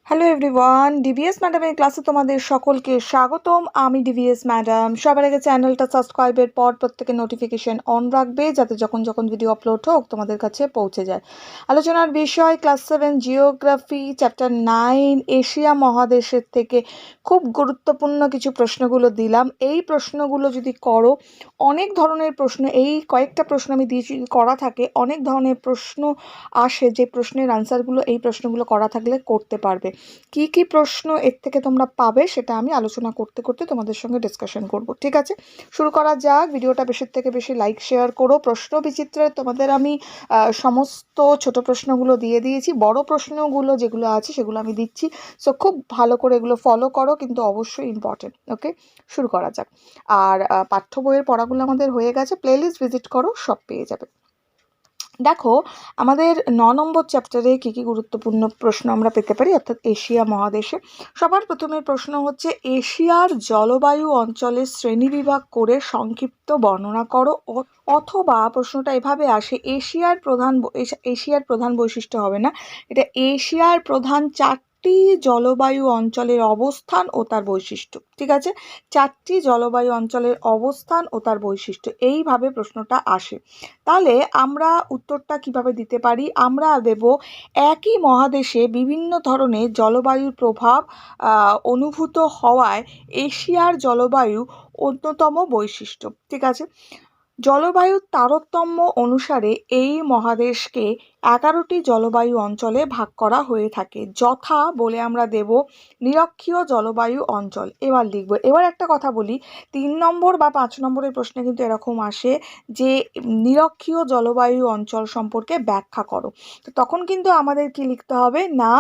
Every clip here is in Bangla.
হ্যালো এভরিওয়ান, ডিভিএস ম্যাডামের ক্লাসে তোমাদের সকলকে স্বাগতম। আমি ডিভিএস ম্যাডাম। সবার আগে চ্যানেলটা সাবস্ক্রাইবের পর প্রত্যেকে নোটিফিকেশন অন রাখবে, যাতে যখন যখন ভিডিও আপলোড হোক তোমাদের কাছে পৌঁছে যায়। আলোচনার বিষয় ক্লাস 7 জিওগ্রাফি চ্যাপ্টার 9 এশিয়া মহাদেশের থেকে খুব গুরুত্বপূর্ণ কিছু প্রশ্নগুলো দিলাম। এই প্রশ্নগুলো যদি করো, অনেক ধরনের প্রশ্ন, এই কয়েকটা প্রশ্ন আমি দিয়েছি, করা থাকে অনেক ধরনের প্রশ্ন আসে, যে প্রশ্নের আনসারগুলো এই প্রশ্নগুলো করা থাকলে করতে পারবে। কি কি প্রশ্ন এর থেকে তোমরা পাবে সেটা আমি আলোচনা করতে করতে তোমাদের সঙ্গে ডিসকাশন করব। ঠিক আছে, শুরু করা যাক। ভিডিওটা বেশির থেকে বেশি লাইক শেয়ার করো। প্রশ্ন বিচিত্রে তোমাদের আমি সমস্ত ছোট প্রশ্নগুলো দিয়ে দিয়েছি, বড় প্রশ্নগুলো যেগুলো আছে সেগুলো আমি দিচ্ছি। সো খুব ভালো করে এগুলো ফলো করো, কিন্তু অবশ্যই ইম্পর্টেন্ট। ওকে, শুরু করা যাক। আর পাঠ্য বইয়ের পড়াগুলো আমাদের হয়ে গেছে, প্লেলিস্ট ভিজিট করো, সব পেয়ে যাবে। দেখো, আমাদের 9 নম্বর চ্যাপ্টারে কী কী গুরুত্বপূর্ণ প্রশ্ন আমরা পেতে পারি, অর্থাৎ এশিয়া মহাদেশে। সবার প্রথমে প্রশ্ন হচ্ছে, এশিয়ার জলবায়ু অঞ্চলের শ্রেণীবিভাগ করে সংক্ষিপ্ত বর্ণনা করো। অথবা প্রশ্নটা এভাবে আসে, এশিয়ার প্রধান বৈশিষ্ট্য হবে না, এটা এশিয়ার প্রধান 4টি জলবায়ু অঞ্চলের অবস্থান ও তার বৈশিষ্ট্য। ঠিক আছে, 4টি জলবায়ু অঞ্চলের অবস্থান ও তার বৈশিষ্ট্য, এইভাবে প্রশ্নটা আসে। তাহলে আমরা উত্তরটা কিভাবে দিতে পারি? আমরা দেব, একই মহাদেশে বিভিন্ন ধরনের জলবায়ুর প্রভাব অনুভূত হওয়ায় এশিয়ার জলবায়ু অন্যতম বৈশিষ্ট্য। ঠিক আছে, জলবায়ুর তারতম্য অনুসারে এই মহাদেশকে 11টি জলবায়ু অঞ্চলে ভাগ করা হয়ে থাকে। যথা বলে আমরা দেব নিরক্ষীয় জলবায়ু অঞ্চল। এবার লিখব। এবার একটা কথা বলি, 3 নম্বর বা 5 নম্বরের প্রশ্নে কিন্তু এরকম আসে যে নিরক্ষীয় জলবায়ু অঞ্চল সম্পর্কে ব্যাখ্যা করো। তো তখন কিন্তু আমাদের কি লিখতে হবে না,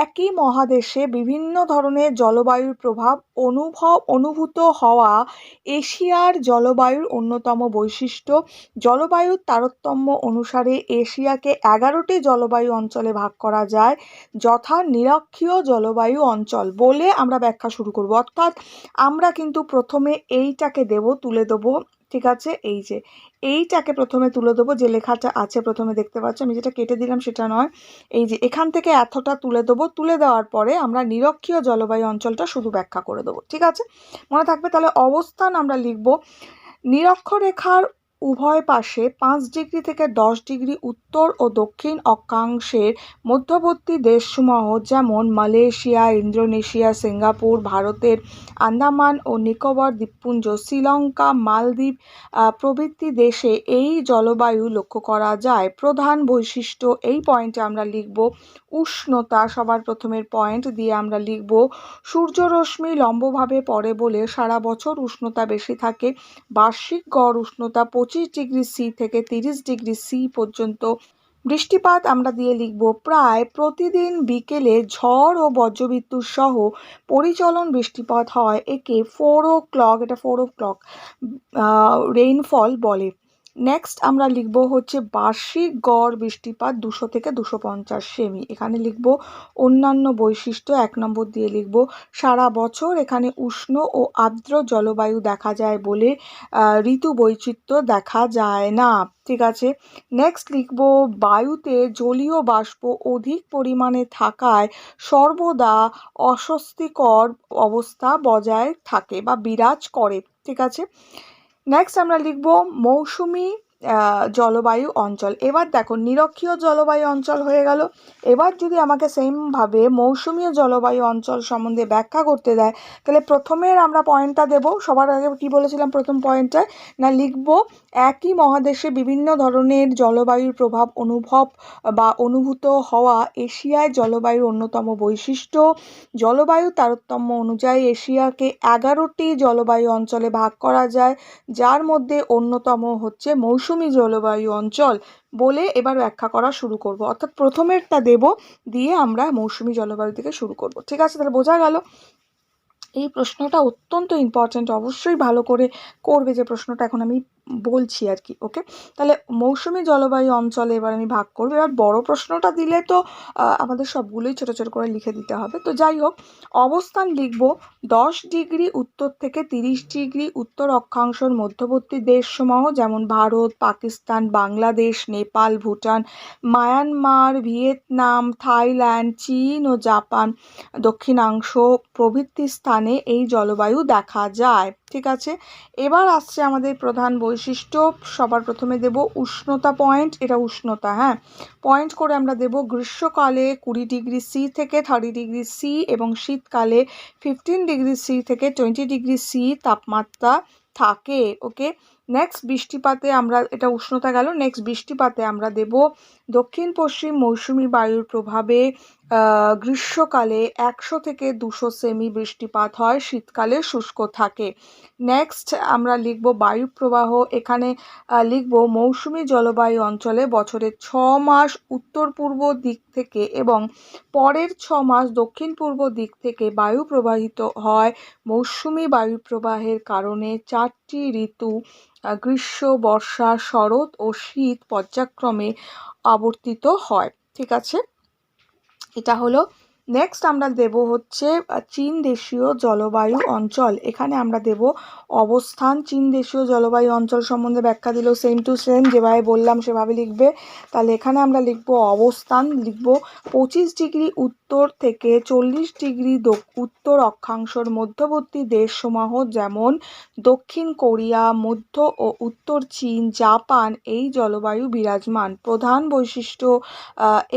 একই মহাদেশে বিভিন্ন ধরনের জলবায়ুর প্রভাব অনুভূত হওয়া এশিয়ার জলবায়ুর অন্যতম বৈশিষ্ট্য। জলবায়ুর তারতম্য অনুসারে এশিয়াকে 11টি জলবায়ু অঞ্চলে ভাগ করা যায়, যথা নিরক্ষীয় জলবায়ু অঞ্চল। বলে আমরা ব্যাখ্যা শুরু করব, অর্থাৎ আমরা কিন্তু প্রথমে এইটাকে তুলে দেবো। ঠিক আছে, এই যে এইটাকে প্রথমে তুলে দেবো, যে লেখাটা আছে প্রথমে দেখতে পাচ্ছ, আমি যেটা কেটে দিলাম সেটা নয়, এই যে এখান থেকে এতটা তুলে দেবো। তুলে দেওয়ার পরে আমরা নিরক্ষীয় জলবায়ু অঞ্চলটা শুধু ব্যাখ্যা করে দেবো। ঠিক আছে, মনে থাকবে। তাহলে অবস্থান আমরা লিখব, নিরক্ষরেখার উভয় পাশে 5 ডিগ্রি থেকে 10 ডিগ্রি উত্তর ও দক্ষিণ অক্ষাংশের মধ্যবর্তী দেশসমূহ, যেমন মালয়েশিয়া, ইন্দোনেশিয়া, সিঙ্গাপুর, ভারতের আন্দামান ও নিকোবর দ্বীপপুঞ্জ, শ্রীলঙ্কা, মালদ্বীপ প্রভৃতি দেশে এই জলবায়ু লক্ষ্য করা যায়। প্রধান বৈশিষ্ট্য, এই পয়েন্টে আমরা লিখব উষ্ণতা। সবার প্রথমের পয়েন্ট দিয়ে আমরা লিখব সূর্যরশ্মি লম্বভাবে পড়ে বলে সারা বছর উষ্ণতা বেশি থাকে। বার্ষিক গড় উষ্ণতা 25 ডিগ্রি সি থেকে 30 ডিগ্রি সি পর্যন্ত। বৃষ্টিপাত আমরা দিয়ে লিখব প্রায় প্রতিদিন বিকেলে ঝড় ও বজ্রবিদ্যুৎ সহ পরিচলন বৃষ্টিপাত হয়। একে 4 o'clock, এটা 4 o'clock রেইনফল বলে। নেক্সট আমরা লিখব হচ্ছে বার্ষিক গড় বৃষ্টিপাত 200 থেকে 250 সেমি। এখানে লিখব অন্যান্য বৈশিষ্ট্য, 1 নম্বর দিয়ে লিখব সারা বছর এখানে উষ্ণ ও আর্দ্র জলবায়ু দেখা যায় বলে ঋতু বৈচিত্র্য দেখা যায় না। ঠিক আছে, নেক্সট লিখব বায়ুতে জলীয় বাষ্প অধিক পরিমাণে থাকায় সর্বদা অস্বস্তিকর অবস্থা বজায় থাকে বা বিরাজ করে। ঠিক আছে, নেক্সট আমরা লিখব মৌসুমি জলবায়ু অঞ্চল। এবার দেখো, নিরক্ষীয় জলবায়ু অঞ্চল হয়ে গেল। এবার যদি আমাকে সেমভাবে মৌসুমীয় জলবায়ু অঞ্চল সম্বন্ধে ব্যাখ্যা করতে দেয়, তাহলে প্রথমের আমরা পয়েন্টটা দেব। সবার আগে কি বলেছিলাম প্রথম পয়েন্টটায়, না লিখব একই মহাদেশে বিভিন্ন ধরনের জলবায়ুর প্রভাব অনুভূত হওয়া এশিয়ায় জলবায়ুর অন্যতম বৈশিষ্ট্য। জলবায়ু তারতম্য অনুযায়ী এশিয়াকে 11টি জলবায়ু অঞ্চলে ভাগ করা যায়, যার মধ্যে অন্যতম হচ্ছে মৌসুমী জলবায়ু অঞ্চল। বলে এবার ব্যাখ্যা করা শুরু করব, অর্থাৎ প্রথমেরটা দেব, দিয়ে আমরা মৌসুমী জলবায়ু থেকে শুরু করব। ঠিক আছে, তাহলে বোঝা গেল। এই প্রশ্নটা অত্যন্ত ইম্পর্ট্যান্ট, অবশ্যই ভালো করে করবে যে প্রশ্নটা এখন আমি বলছি আর কি। ওকে, তাহলে মৌসুমি জলবায়ু অঞ্চলে এবার আমি ভাগ করবো। এবার বড় প্রশ্নটা দিলে তো আমাদের সবগুলোই ছোট ছোট করে লিখে দিতে হবে। তো যাই হোক, অবস্থান লিখব 10 ডিগ্রি উত্তর থেকে 30 ডিগ্রি উত্তর অক্ষাংশের মধ্যবর্তী দেশসমূহ, যেমন Bharat, Pakistan, Bangladesh, Nepal, Bhutan, Myanmar, Vietnam, Thailand, চীন ও জাপান দক্ষিণাংশ প্রভৃতি স্থানে এই জলবায়ু দেখা যায়। ঠিক আছে, এবার আসছে আমাদের প্রধান বৈশিষ্ট্য। সবার প্রথমে দেব উষ্ণতা পয়েন্ট, এটা উষ্ণতা, হ্যাঁ, পয়েন্ট করে আমরা দেব গ্রীষ্মকালে 20 ডিগ্রি সি থেকে 30 ডিগ্রি সি এবং শীতকালে 15 ডিগ্রি সি থেকে 20 ডিগ্রি সি তাপমাত্রা থাকে। ওকে, নেক্সট বৃষ্টিপাতে আমরা, এটা উষ্ণতা গেল, নেক্সট বৃষ্টিপাতে আমরা দেব দক্ষিণ পশ্চিম মৌসুমি বায়ুর প্রভাবে গ্রীষ্মকালে 100 থেকে 200 সেমি বৃষ্টিপাত হয়, শীতকালে শুষ্ক থাকে। নেক্সট আমরা লিখব বায়ু প্রবাহ, এখানে লিখব মৌসুমি জলবায়ু অঞ্চলে বছরের 6 মাস উত্তর পূর্ব দিক থেকে এবং পরের 6 মাস দক্ষিণ পূর্ব দিক থেকে বায়ু প্রবাহিত হয়। মৌসুমি বায়ু প্রবাহের কারণে 4টি ঋতু গ্রীষ্ম, বর্ষা, শরৎ ও শীত পর্যায়ক্রমে আবর্তিত হয়। ঠিক আছে, এটা হলো। নেক্সট আমরা দেব হচ্ছে চীন দেশীয় জলবায়ু অঞ্চল। এখানে আমরা দেব অবস্থান। চীন দেশীয় জলবায়ু অঞ্চল সম্বন্ধে ব্যাখ্যা দিল সেম টু সেম, যেভাবে বললাম সেভাবে লিখবে। তাহলে এখানে আমরা লিখব অবস্থান, লিখব 25 ডিগ্রি উত্তর থেকে 40 ডিগ্রি উত্তর অক্ষাংশের মধ্যবর্তী দেশসমূহ, যেমন দক্ষিণ কোরিয়া, মধ্য ও উত্তর চীন, জাপান এই জলবায়ু বিরাজমান। প্রধান বৈশিষ্ট্য,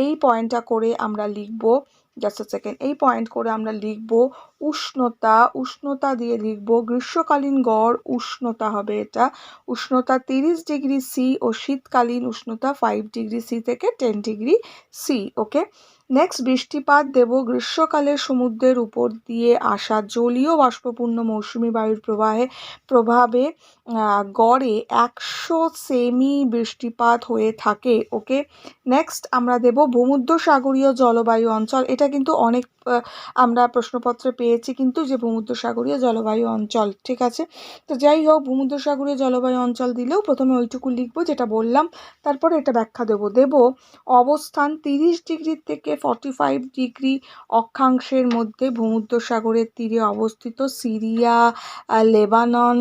এই পয়েন্টটা করে আমরা লিখব, জাস্ট সেকেন্ড, এই পয়েন্ট করে আমরা লিখব উষ্ণতা। উষ্ণতা দিয়ে লিখব গ্রীষ্মকালীন গড় উষ্ণতা হবে এটা, উষ্ণতা 30 ডিগ্রি সি ও শীতকালীন উষ্ণতা 5 ডিগ্রি সি থেকে 10 ডিগ্রি সি। ওকে, নেক্সট বৃষ্টিপাত দেব গ্রীষ্মকালে সমুদ্রের উপর দিয়ে আসা জলীয় বাষ্পপূর্ণ মৌসুমি বায়ুর প্রভাবে গড়ে 100 সেমি বৃষ্টিপাত হয়ে থাকে। ওকে, নেক্সট আমরা দেব ভূমধ্যসাগরীয় জলবায়ু অঞ্চল। এটা কিন্তু অনেক আমরা প্রশ্নপত্রে পেয়েছি কিন্তু, যে ভূমধ্যসাগরীয় জলবায়ু অঞ্চল। ঠিক আছে, তো যাই হোক, ভূমধ্যসাগরীয় জলবায়ু অঞ্চল দিলেও প্রথমে ওইটুকু লিখবো যেটা বললাম, তারপরে এটা ব্যাখ্যা দেব অবস্থান 30 ডিগ্রি থেকে 45 ডিগ্রি অক্ষাংশের মধ্যে ভূমধ্যসাগরের তীরে অবস্থিত সিরিয়া, লেবানন,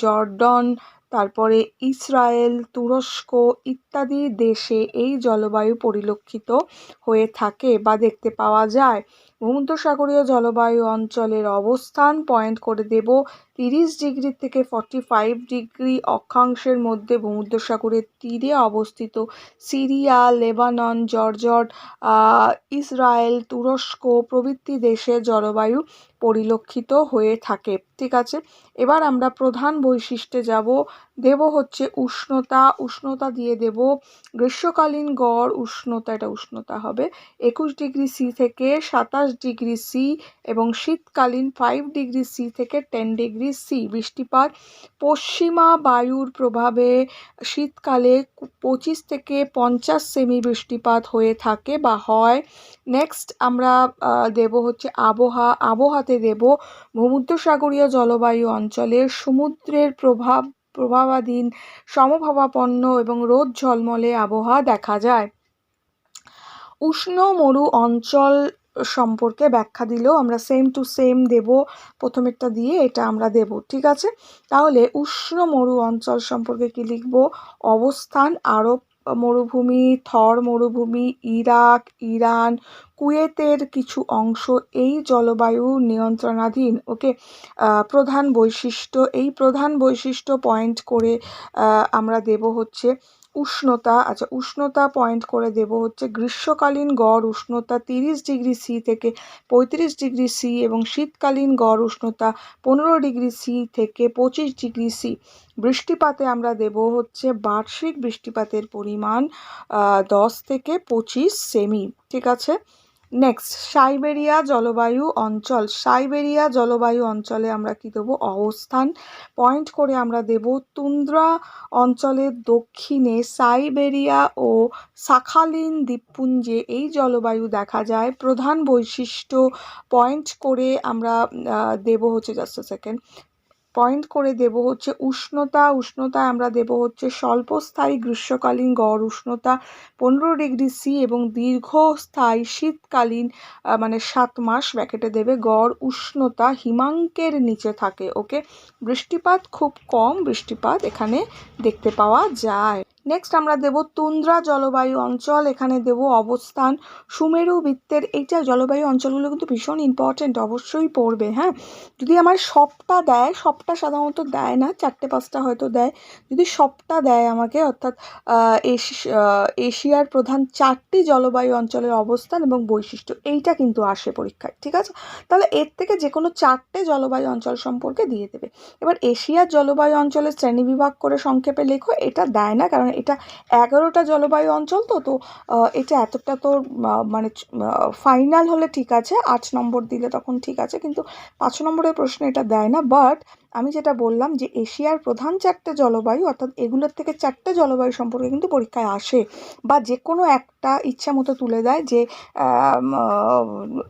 জর্ডন, তারপরে ইসরায়েল, তুরস্ক ইত্যাদি দেশে এই জলবায়ু পরিলক্ষিত হয়ে থাকে বা দেখতে পাওয়া যায়। ভূমধ্যসাগরীয় জলবায়ু অঞ্চলের অবস্থান পয়েন্ট করে দেব 30 ডিগ্রি থেকে 45 ডিগ্রি অক্ষাংশের মধ্যে ভূমধ্যসাগরের তীরে অবস্থিত সিরিয়া, লেবানন, জর্ডন, ইসরায়েল, তুরস্ক প্রভৃতি দেশে জলবায়ু পরিলক্ষিত হয়ে থাকে। ঠিক আছে, এবার আমরা প্রধান বৈশিষ্ট্যে যাব, দেব হচ্ছে উষ্ণতা। উষ্ণতা দিয়ে দেব গ্রীষ্মকালীন গড় উষ্ণতা, এটা উষ্ণতা হবে 21 ডিগ্রি সি থেকে 27 ডিগ্রি সি এবং শীতকালীন 5 ডিগ্রি সি থেকে 10 ডিগ্রি সি। বৃষ্টিপাত পশ্চিমা বায়ুর প্রভাবে শীতকালে 25 থেকে 50 সেমি বৃষ্টিপাত হয়ে থাকে বা হয়। নেক্সট আমরা দেব হচ্ছে আবহাওয়াতে দেব ভূমধ্যসাগরীয় জলবায়ু অঞ্চলের সমুদ্রের প্রভাবাধীন সমভাবাপন্ন এবং রোদ ঝলমলে আবহাওয়া দেখা যায়। উষ্ণ মরু অঞ্চল সম্পর্কে ব্যাখ্যা দিলেও আমরা সেম টু সেম দেব, প্রথমেরটা দিয়ে এটা আমরা দেব। ঠিক আছে, তাহলে উষ্ণ মরু অঞ্চল সম্পর্কে কি লিখব, অবস্থান আরব মরুভূমি, থর মরুভূমি, ইরাক, ইরান, কুয়েতের কিছু অংশ এই জলবায়ু নিয়ন্ত্রণাধীন। ওকে, প্রধান বৈশিষ্ট্য, এই প্রধান বৈশিষ্ট্য পয়েন্ট করে আমরা দেব হচ্ছে উষ্ণতা। আচ্ছা, উষ্ণতা পয়েন্ট করে দেব হচ্ছে গ্রীষ্মকালীন গড় উষ্ণতা 30 ডিগ্রি সি থেকে 35 ডিগ্রি সি এবং শীতকালীন গড় উষ্ণতা 15 ডিগ্রি সি থেকে 25 ডিগ্রি সি। বৃষ্টিপাতে আমরা দেব হচ্ছে বার্ষিক বৃষ্টিপাতের পরিমাণ 10 থেকে 25 সেমি। ঠিক আছে, নেক্সট সাইবেরিয়া জলবায়ু অঞ্চল। সাইবেরিয়া জলবায়ু অঞ্চলে আমরা কি দেবো, অবস্থান পয়েন্ট করে আমরা দেব তুন্দ্রা অঞ্চলের দক্ষিণে সাইবেরিয়া ও শাখালিন দ্বীপপুঞ্জে এই জলবায়ু দেখা যায়। প্রধান বৈশিষ্ট্য পয়েন্ট করে আমরা দেব হচ্ছে, জাস্ট সেকেন্ড, পয়েন্ট করে দেব হচ্ছে উষ্ণতা। উষ্ণতায় আমরা দেব হচ্ছে স্বল্পস্থায়ী গ্রীষ্মকালীন গড় উষ্ণতা 15°C এবং দীর্ঘস্থায়ী শীতকালীন মানে 7 মাস ব্র্যাকেটে দেবে গড় উষ্ণতা হিমাঙ্কের নিচে থাকে। ওকে, বৃষ্টিপাত খুব কম বৃষ্টিপাত এখানে দেখতে পাওয়া যায়। নেক্সট আমরা দেব তুন্দ্রা জলবায়ু অঞ্চল। এখানে দেব অবস্থান সুমেরু বৃত্তের। এইটা জলবায়ু অঞ্চলগুলো কিন্তু ভীষণ ইম্পর্টেন্ট, অবশ্যই পড়বে। হ্যাঁ, যদি আমার সবটা দেয়, সবটা সাধারণত দেয় না, 4-5টা হয়তো দেয়, যদি সবটা দেয় আমাকে, অর্থাৎ এশিয়ার প্রধান 4টি জলবায়ু অঞ্চলের অবস্থান এবং বৈশিষ্ট্য, এইটা কিন্তু আসে পরীক্ষায়, ঠিক আছে? তাহলে এর থেকে যে কোনো 4টে জলবায়ু অঞ্চল সম্পর্কে দিয়ে দেবে। এবার এশিয়ার জলবায়ু অঞ্চলের শ্রেণীবিভাগ করে সংক্ষেপে লেখো। এটা দেয় না, কারণ এটা 11টা জলবায়ু অঞ্চল, তো এটা এতটা তো মানে ফাইনাল হলে ঠিক আছে, 8 নম্বর দিলে তখন ঠিক আছে, কিন্তু 5 নম্বরের প্রশ্নে এটা দেয় না। বাট আমি যেটা বললাম যে এশিয়ার প্রধান 4টে জলবায়ু, অর্থাৎ এগুলোর থেকে 4টে জলবায়ু সম্পর্কে কিন্তু পরীক্ষায় আসে, বা যে কোনো একটা ইচ্ছা মতো তুলে দেয় যে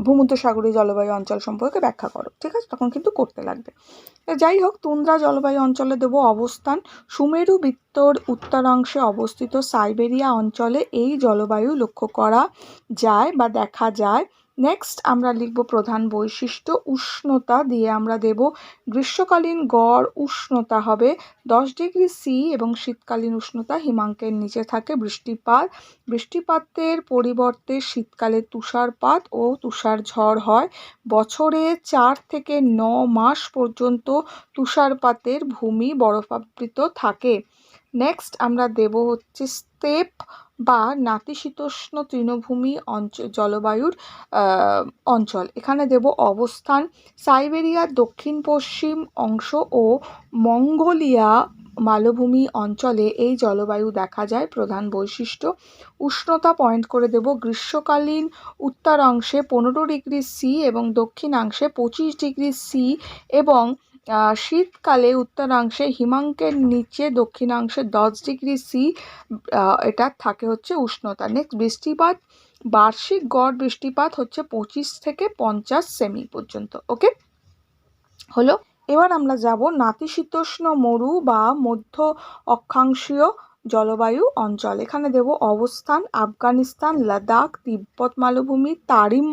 ভূমধ্যসাগরীয় জলবায়ু অঞ্চল সম্পর্কে ব্যাখ্যা করো, ঠিক আছে? তখন কিন্তু করতে লাগবে। যাই হোক, তুন্দ্রা জলবায়ু অঞ্চলে দেব অবস্থান সুমেরু বৃত্তর উত্তরাংশে অবস্থিত সাইবেরিয়া অঞ্চলে এই জলবায়ু লক্ষ্য করা যায় বা দেখা যায়। নেক্সট আমরা লিখব প্রধান বৈশিষ্ট্য। উষ্ণতা দিয়ে আমরা দেব গ্রীষ্মকালীন গড় উষ্ণতা হবে 10°C এবং শীতকালীন উষ্ণতা হিমাঙ্কের নিচে থাকে। বৃষ্টিপাত, বৃষ্টিপাতের পরিবর্তে শীতকালে তুষারপাত ও তুষারঝড় হয়। বছরে 4 থেকে 9 মাস পর্যন্ত তুষারপাতের ভূমি বরফাবৃত থাকে। নেক্সট আমরা দেব হচ্ছে স্টেপ বা নাতিশীতোষ্ণ তৃণভূমি জলবায়ুর অঞ্চল। এখানে দেব অবস্থান সাইবেরিয়ার দক্ষিণ পশ্চিম অংশ ও মঙ্গোলিয়া মালভূমি অঞ্চলে এই জলবায়ু দেখা যায়। প্রধান বৈশিষ্ট্য উষ্ণতা পয়েন্ট করে দেব গ্রীষ্মকালীন উত্তরাংশে 15°C এবং দক্ষিণাংশে 25°C এবং শীতকালে উত্তরাংশে হিমাঙ্কের নিচে দক্ষিণাংশে 10°C এটা থাকে হচ্ছে উষ্ণতা। নেক্সট বৃষ্টিপাত, বার্ষিক গড় বৃষ্টিপাত হচ্ছে 25 থেকে 50 সেমি পর্যন্ত। ওকে, হলো। এবার আমরা যাব নাতিশীতোষ্ণ মরু বা মধ্য অক্ষাংশীয় জলবায়ু অঞ্চল। এখানে দেব অবস্থান আফগানিস্তান, লাদাখ, তিব্বত মালভূমি, তারিম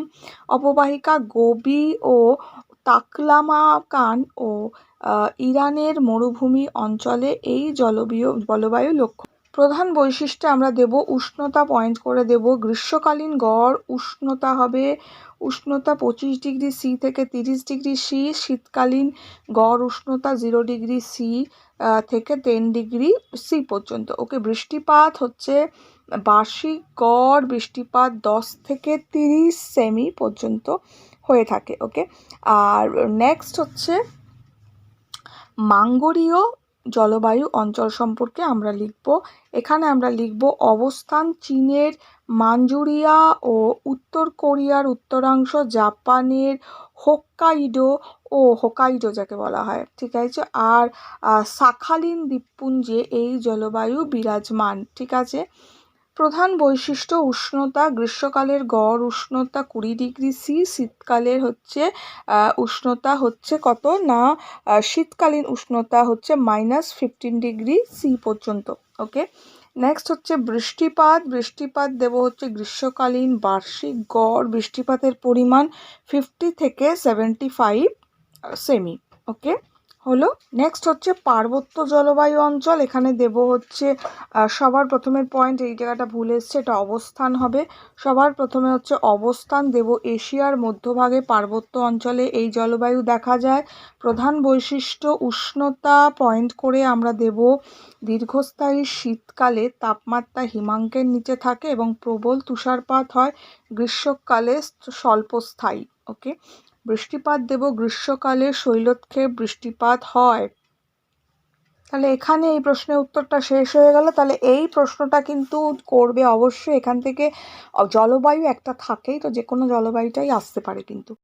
অববাহিকা, গোবি ও তাকলামাকান ও ইরানের মরুভূমি অঞ্চলে এই জলবায়ু লক্ষ্য। প্রধান বৈশিষ্ট্যে আমরা দেব উষ্ণতা পয়েন্ট করে দেব গ্রীষ্মকালীন গড় উষ্ণতা হবে উষ্ণতা 25°C থেকে 30°C, শীতকালীন গড় উষ্ণতা 0°C থেকে 10°C পর্যন্ত। ওকে, বৃষ্টিপাত হচ্ছে বার্ষিক গড় বৃষ্টিপাত 10 থেকে 30 সেমি পর্যন্ত হয়ে থাকে। ওকে, আর নেক্সট হচ্ছে মাঙ্গোরীয় জলবায়ু অঞ্চল সম্পর্কে আমরা লিখব। এখানে আমরা লিখব অবস্থান চীনের মাঞ্চুরিয়া ও উত্তর কোরিয়ার উত্তরাংশ, জাপানের হোক্কাইডো যাকে বলা হয়, ঠিক আছে, আর শাখালিন দ্বীপপুঞ্জে এই জলবায়ু বিরাজমান, ঠিক আছে। প্রধান বৈশিষ্ট্য উষ্ণতা গ্রীষ্মকালের গড় উষ্ণতা 20°C, শীতকালের হচ্ছে উষ্ণতা হচ্ছে কত না, শীতকালীন উষ্ণতা হচ্ছে -15°C পর্যন্ত। ওকে, নেক্সট হচ্ছে বৃষ্টিপাত। বৃষ্টিপাত দেব হচ্ছে গ্রীষ্মকালীন বার্ষিক গড় বৃষ্টিপাতের পরিমাণ 50 থেকে 75 সেমি। ওকে, হলো। নেক্সট হচ্ছে পার্বত্য জলবায়ু অঞ্চল। এখানে দেব হচ্ছে সবার প্রথমে পয়েন্ট, এই জায়গাটা ভুল এসছে, এটা অবস্থান হবে। সবার প্রথমে হচ্ছে অবস্থান দেব এশিয়ার মধ্যভাগে পার্বত্য অঞ্চলে এই জলবায়ু দেখা যায়। প্রধান বৈশিষ্ট্য উষ্ণতা পয়েন্ট করে আমরা দেব দীর্ঘস্থায়ী শীতকালে তাপমাত্রা হিমাঙ্কের নিচে থাকে এবং প্রবল তুষারপাত হয়। গ্রীষ্মকালে স্বল্পস্থায়ী। ওকে, বৃষ্টিপাত দেব গ্রীষ্মকালে শৈলক্ষেপ বৃষ্টিপাত হয়। তাহলে এখানে এই প্রশ্নের উত্তরটা শেষ হয়ে গেল। তাহলে এই প্রশ্নটা কিন্তু করবে অবশ্যই, এখান থেকে জলবায়ু একটা থাকেই, তো যে কোনো জলবায়ুটাই আসতে পারে কিন্তু।